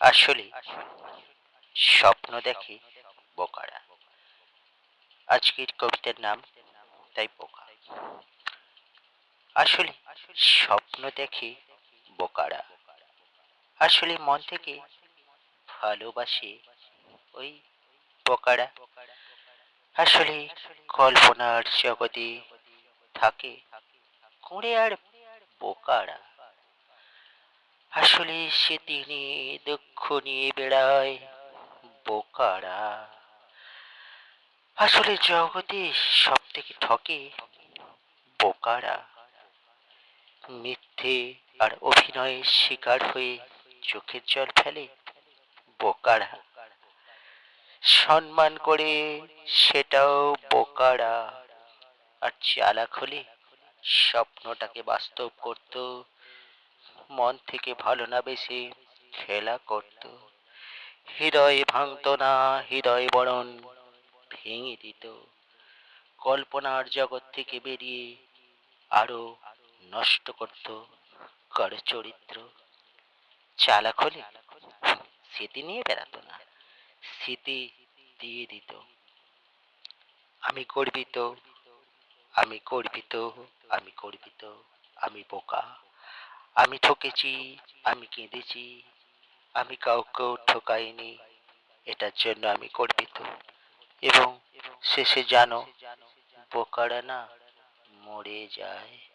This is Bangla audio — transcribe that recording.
আসলে স্বপ্ন দেখে বোকারা। আজকের কবিতার নাম তাই বোকা। আসলে স্বপ্ন দেখে বোকারা। আসলে মন থেকে ভালোবাসে ওই বোকারা। আসলে কল্পনার জগতে থাকে কুঁড়ে আর বোকারা। আসলে সে দিনে দুঃখ নিয়ে বেড়ায় বোকারা। আসলে জগতে সব থেকে ঠকে বোকারা। মিথ্যে আর অভিনয়ের শিকার হয়ে চোখের জল ফেলে বোকারা। সম্মান করে সেটাও বোকারা। আর চালাক হলে স্বপ্নটাকে বাস্তব করত, মন থেকে ভালো না বেশি খেলা করত। হৃদয় ভাঙত না, হৃদয় বরণ ভেঙে দিত। কল্পনার জগৎ থেকে বেরিয়ে আরো নষ্ট করত কার চরিত্র। চালাক হলে স্মৃতি নিয়ে বেড়াতো না, স্মৃতি দিয়ে দিত। আমি গর্বিত, আমি গর্বিত, আমি গর্বিত, আমি বোকা। আমি ঠকেছি, আমি কেঁদেছি, আমি কাউকেও ঠকাইনি, এটার জন্য আমি গর্বিত। এবং শেষে জানো বোকারা না মরে যায়।